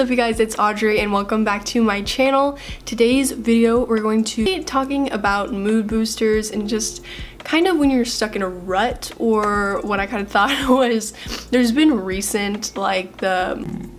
up you guys, it's Audrey and welcome back to my channel. Today's video we're going to be talking about mood boosters and just kind of when you're stuck in a rut, or what I kind of thought was there's been recent like the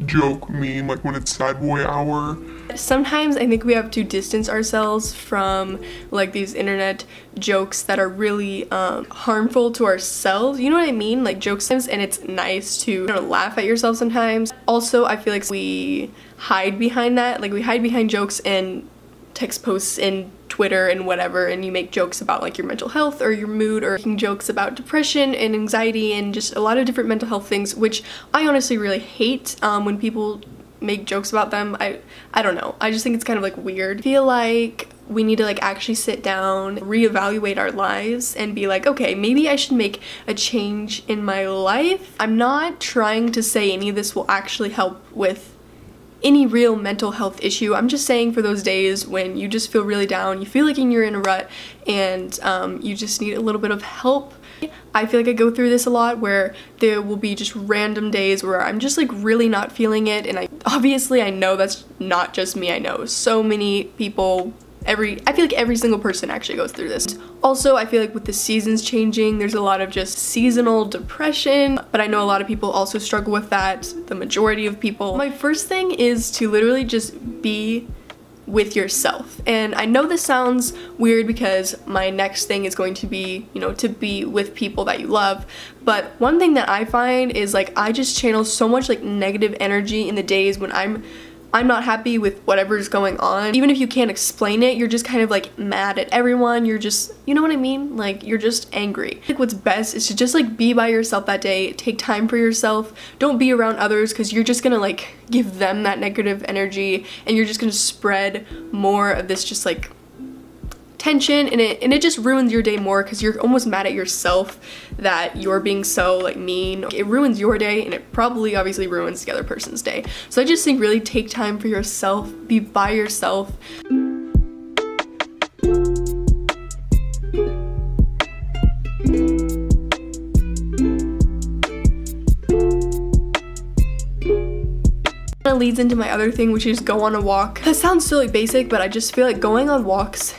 joke meme, like when it's sad boy hour. Sometimes I think we have to distance ourselves from like these internet jokes that are really harmful to ourselves. You know what I mean? Like jokes, and it's nice to laugh at yourself sometimes. Also, I feel like we hide behind that. Like we hide behind jokes and text posts and Twitter and whatever, and you make jokes about like your mental health or your mood, or making jokes about depression and anxiety and just a lot of different mental health things, which I honestly really hate when people make jokes about them. I don't know, I just think it's kind of like weird. I feel like we need to like actually sit down, reevaluate our lives and be like, okay, maybe I should make a change in my life. I'm not trying to say any of this will actually help with any real mental health issue. I'm just saying for those days when you just feel really down, you feel like you're in a rut, and you just need a little bit of help. I feel like I go through this a lot, where there will be just random days where I'm just like really not feeling it, and obviously I know that's not just me. I know so many people, I feel like every single person actually goes through this. Also, I feel like with the seasons changing, there's a lot of just seasonal depression, but I know a lot of people also struggle with that, the majority of people. My first thing is to literally just be with yourself. And I know this sounds weird because my next thing is going to be, you know, to be with people that you love, but one thing that I find is like I just channel so much like negative energy in the days when I'm not happy with whatever's going on. Even if you can't explain it, you're just kind of like mad at everyone. You're just, you know what I mean? Like you're just angry. I think what's best is to just like be by yourself that day. Take time for yourself. Don't be around others, because you're just gonna like give them that negative energy, and you're just gonna spread more of this just like tension, and it just ruins your day more, because you're almost mad at yourself that you're being so like mean. It ruins your day, and it probably obviously ruins the other person's day. So I just think really take time for yourself, be by yourself. That leads into my other thing, which is go on a walk. That sounds so like basic, but I just feel like going on walks,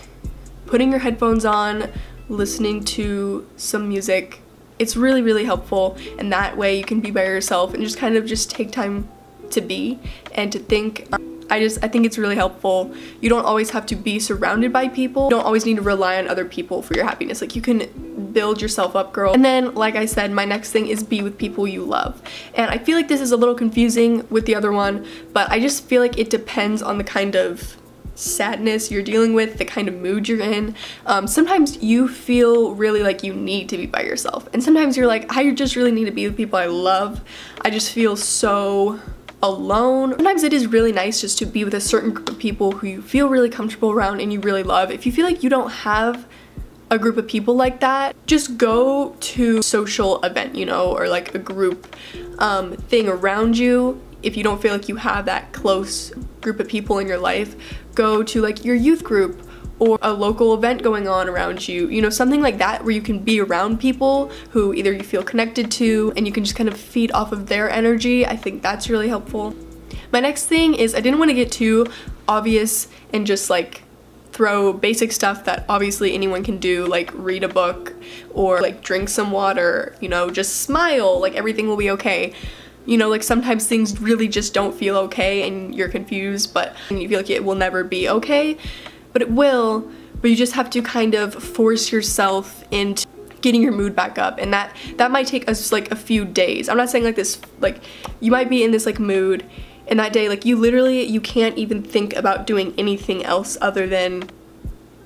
putting your headphones on, listening to some music, it's really, really helpful, and that way you can be by yourself and just kind of just take time to be and to think. I think it's really helpful. You don't always have to be surrounded by people. You don't always need to rely on other people for your happiness. Like you can build yourself up, girl. And then, like I said, my next thing is be with people you love. And I feel like this is a little confusing with the other one, but I just feel like it depends on the kind of sadness you're dealing with, the kind of mood you're in. Sometimes you feel really like you need to be by yourself, and sometimes you're like, I just really need to be with people I love. I just feel so alone. Sometimes it is really nice just to be with a certain group of people who you feel really comfortable around and you really love. If you feel like you don't have a group of people like that, just go to a social event, you know, or like a group thing around you. If you don't feel like you have that close group of people in your life, go to like your youth group or a local event going on around you, you know, something like that, where you can be around people who either you feel connected to and you can just kind of feed off of their energy. I think that's really helpful. My next thing is, I didn't want to get too obvious and just like throw basic stuff that obviously anyone can do, like read a book or like drink some water, you know, just smile, like everything will be okay. You know, like sometimes things really just don't feel okay and you're confused, but you feel like it will never be okay, but it will. But you just have to kind of force yourself into getting your mood back up, and that might take us like a few days. I'm not saying like this, like you might be in this like mood, and that day like you can't even think about doing anything else other than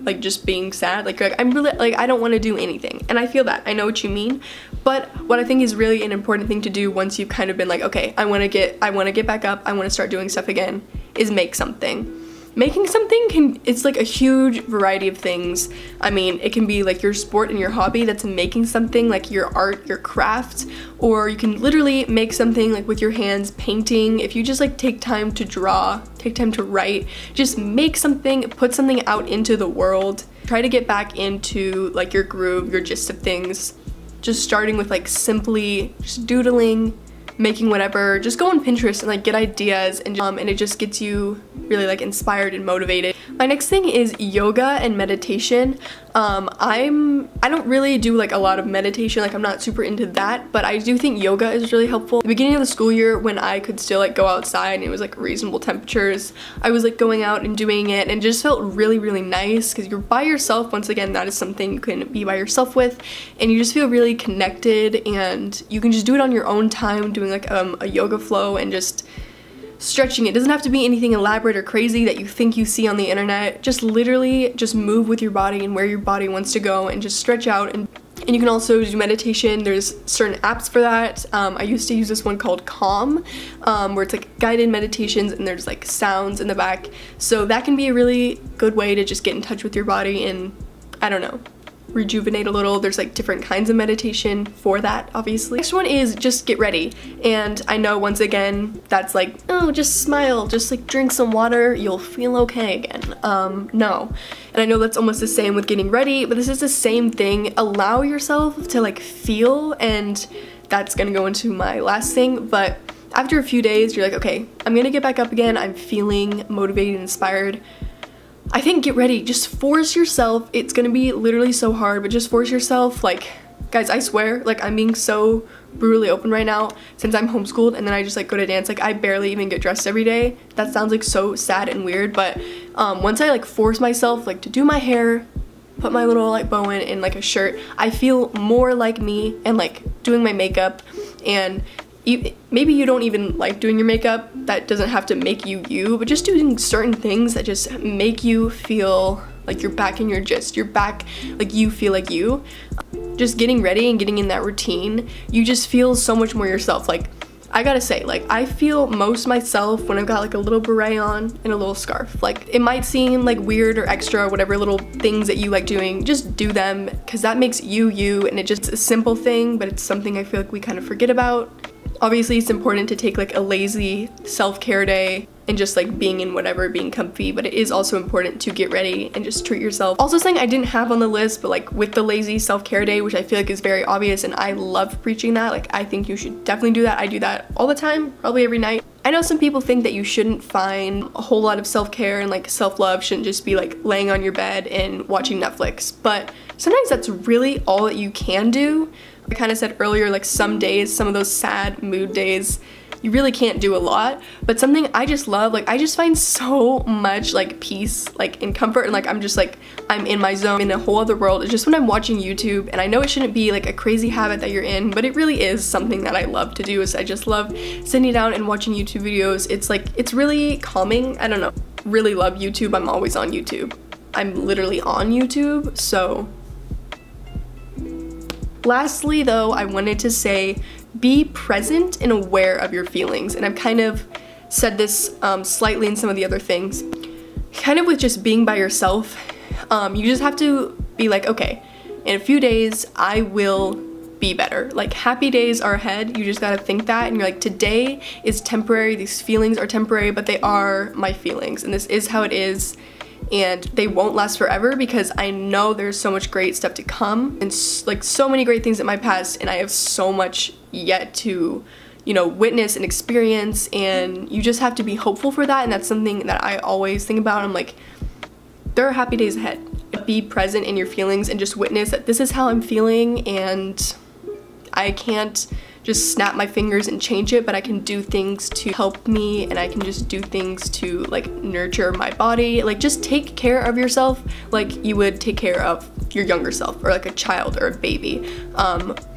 like just being sad. Like I'm really like, I don't want to do anything, and I feel that. I know what you mean. But what I think is really an important thing to do once you've kind of been like, okay, I want to get back up, I want to start doing stuff again, is make something. Making something it's like a huge variety of things. I mean, it can be like your sport and your hobby that's making something, like your art, your craft, or you can literally make something like with your hands, painting. If you just like take time to draw, take time to write, just make something, put something out into the world. Try to get back into like your groove, your gist of things. Just starting with like simply just doodling, making whatever, just go on Pinterest and like get ideas, and it just gets you really like inspired and motivated. My next thing is yoga and meditation. I don't really do like a lot of meditation, like I'm not super into that, but I do think yoga is really helpful. At the beginning of the school year, when I could still like go outside and it was like reasonable temperatures, I was like going out and doing it, and it just felt really, really nice because you're by yourself. Once again, that is something you can be by yourself with, and you just feel really connected, and you can just do it on your own time, doing like a yoga flow and just stretching. It doesn't have to be anything elaborate or crazy that you think you see on the internet. Just literally just move with your body and where your body wants to go, and just stretch out. And you can also do meditation. There's certain apps for that. I used to use this one called Calm, where it's like guided meditations and there's like sounds in the back. So that can be a really good way to just get in touch with your body and, I don't know, rejuvenate a little. There's like different kinds of meditation for that, obviously. Next one is just get ready. And I know, once again, that's like, oh, just smile, just like drink some water, you'll feel okay again. No. And I know that's almost the same with getting ready, but this is the same thing. Allow yourself to like feel, and that's gonna go into my last thing. But after a few days, you're like, okay, I'm gonna get back up again. I'm feeling motivated and inspired. I think get ready, just force yourself. It's gonna be literally so hard, but just force yourself. Like, guys, I swear, like I'm being so brutally open right now since I'm homeschooled and then I just like go to dance. Like I barely even get dressed every day. That sounds like so sad and weird, but once I like force myself like to do my hair, put my little like bow in and like a shirt, I feel more like me, and like doing my makeup. And maybe you don't even like doing your makeup, that doesn't have to make you you, but just doing certain things that just make you feel like you're back in your gist, you're back, like you feel like you. Just getting ready and getting in that routine, you just feel so much more yourself. Like, I gotta say, like I feel most myself when I've got like a little beret on and a little scarf. Like it might seem like weird or extra or whatever little things that you like doing, just do them, because that makes you you, and it's just a simple thing, but it's something I feel like we kind of forget about. Obviously, it's important to take like a lazy self-care day and just like being in whatever, being comfy, but it is also important to get ready and just treat yourself. Also, something I didn't have on the list, but like with the lazy self-care day, which I feel like is very obvious, and I love preaching that. Like I think you should definitely do that. I do that all the time, probably every night. I know some people think that you shouldn't find a whole lot of self-care and like self-love shouldn't just be like laying on your bed and watching Netflix, but sometimes that's really all that you can do. I kind of said earlier, like some days, some of those sad mood days, you really can't do a lot, but something I just love, like I just find so much like peace, like in comfort, and like I'm just like, I'm in my zone, in a whole other world. It's just when I'm watching YouTube, and I know it shouldn't be like a crazy habit that you're in, but it really is something that I love to do. Is I just love sitting down and watching YouTube videos. It's like, it's really calming. I don't know, really love YouTube. I'm always on YouTube. I'm literally on YouTube, so. Lastly though, I wanted to say, be present and aware of your feelings. And I've kind of said this slightly in some of the other things. Kind of with just being by yourself, you just have to be like, okay, in a few days I will be better. Like happy days are ahead. You just gotta think that, and you're like, today is temporary, these feelings are temporary, but they are my feelings, and this is how it is. And they won't last forever, because I know there's so much great stuff to come, and like so many great things in my past, and I have so much yet to, you know, witness and experience, and you just have to be hopeful for that. And that's something that I always think about. I'm like, there are happy days ahead. Be present in your feelings and just witness that this is how I'm feeling, and I can't just snap my fingers and change it, but I can do things to help me, and I can just do things to like nurture my body. Like just take care of yourself like you would take care of your younger self, or like a child or a baby,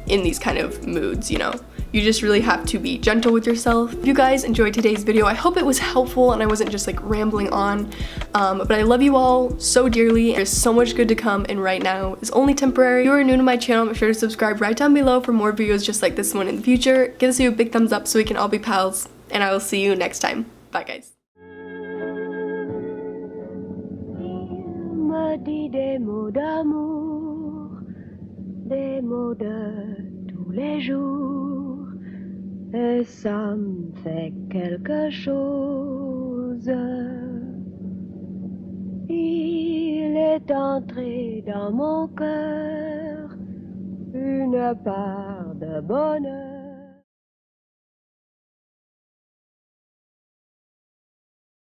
in these kind of moods, you know. You just really have to be gentle with yourself. If you guys enjoyed today's video, I hope it was helpful and I wasn't just like rambling on, but I love you all so dearly. There's so much good to come, and right now is only temporary. If you are new to my channel, make sure to subscribe right down below for more videos just like this one in the future. Give this video a big thumbs up so we can all be pals, and I will see you next time. Bye guys. Des mots d'amour, des mots de tous les jours, et ça me fait quelque chose. Il est entré dans mon cœur une part de bonheur.